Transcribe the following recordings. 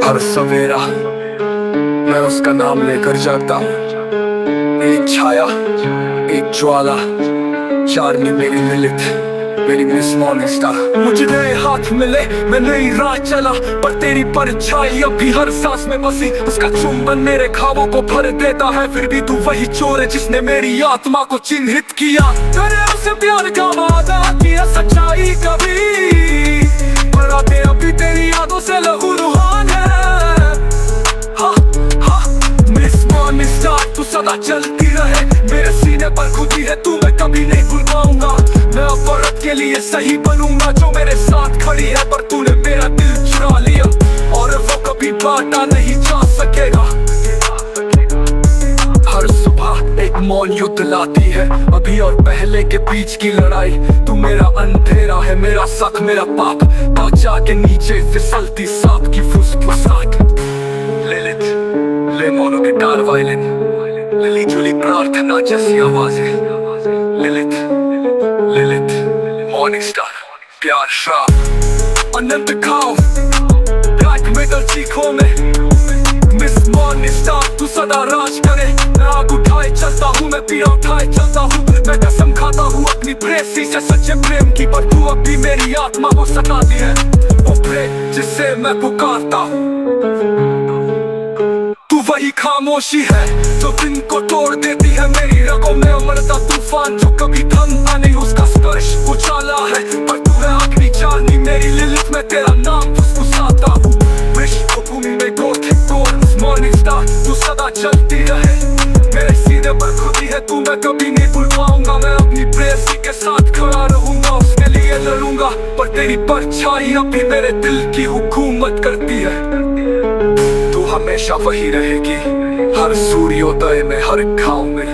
हर सवेरा मैं उसका नाम लेकर जागता हूँ। एक छाया, एक ज्वाला, चारनी मेरी लिलित, मेरी मिस मॉर्निंग स्टार। मुझे नए हाथ मिले, मैं नई राह चला, पर तेरी परछाई अब भी हर सांस में बसी। उसका चुंबन मेरे ख्वाबों को भर देता है, फिर भी तू वही चोर है जिसने मेरी आत्मा को चिन्हित किया। मैंने उसे प्यार का वादा किया, सच्चाई कभी, पर आते अभी तेरी यादों से लहूलुहान है। मिस मॉर्निंग स्टार, तू सदा चलती रहे, मेरे सीने पर खुदी है तू, मैं कभी नहीं भूल पाऊंगा। मैं अब औरत के लिए सही बनूंगा जो मेरे साथ खड़ी है, पर तूने मेरा दिल चुरा लिया और वो कभी बांटा नहीं जा सकेगा। हर सुबह एक मौन युद्ध लाती है, अभी और पहले के बीच की लड़ाई। तू मेरा अंधेरा है, मेरा शक, मेरा पाप, पहुंचा के नीचे फिसलती सांप की फुसफुसाहट। लिलित, ले मोनो गिटार वायलिन, लिली जुली प्रार्थना जैसी आवाजें। लिलित, लिलित, मॉर्निंग स्टार, प्यार श्राप, अनंत खाओ, ब्लैक मेटल चीखों में। मिस मॉर्निंग स्टार, तू सदा राज करे, मैं आग उठाए चलता हूँ, मैं पीड़ा उठाए चलता हूँ, मैं कसम खाता हूँ अपनी प्रेसी से सच्चे प्रेम की, पर तू अब भी मेरी आत्मा को सताती है। वो प्रेम जिससे मैं पुकारता हूँ, तू वही खामोशी है जो दिन को तोड़ देती है। मेरी रगों में अमरता तूफान जो कभी थमता नहीं, उसका स्पर्श उछाला है, पर तू है आखिरी चांदनी मेरी लिलित, मैं तेरा नाम फुसफुसाता हूँ। विश्व भूमि में गोथिक तोड़, मॉर्निंग स्टार, तू सदा चलती रहे, मेरे सीने पर खुदी है तू, मैं कभी नहीं भूल पाऊंगा। मैं अपनी प्रेयसी के साथ खड़ा रहूंगा, उसके लिए लड़ूंगा, पर तेरी परछाई अभी मेरे दिल की हुकूमत करती है। हमेशा वही रहेगी, हर सूर्योदय में, हर घाव में,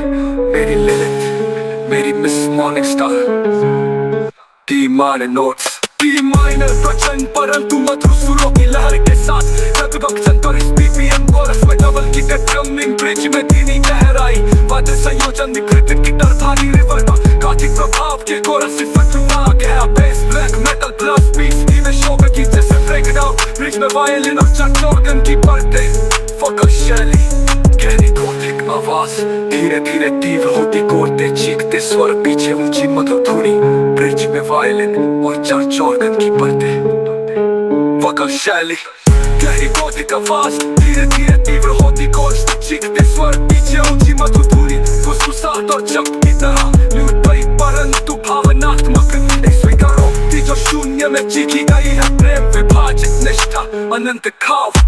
मेरी लिलित, मेरी miss morning star. D minor notes, D minor प्रचंड परंतु मधुर सुरों की लहर के साथ, लगभग संतुलित बीपीएम कोरस में डबल की ड्रमिंग, ब्रिज में धीमी गहराई, वाद्य संयोजन विकृत गिटार भारी रिवर्ब, गाथिक प्रभाव के कोरस से फटुआ गया bass, black metal plus beats, धीमे शोक की जैसे ब्रेकडाउन, ब्रिज में वायलिन और चर्च ऑर्गन की परतें, फकल शैली, गहरी गोथिक आवाज, धीरे धीरे तीव्र होती कोरते चीखते स्वर, पीछे ऊंची मधुर धुनी, ब्रिज में वायलिन और चर्च ऑर्गन की परतें, फकल शैली, गहरी गोथिक आवाज, धीरे धीरे तीव्र होती कोरते चीखते स्वर, पीछे ऊंची मधुर धुनी, फुसफुसाहट और जप की तरह, निर्दयी परंतु भावनात्मक, एक स्वीकारोक्ति जो शून्य में चीखी गई है, प्रेम विभाजित निष्ठा, अनंत खाव।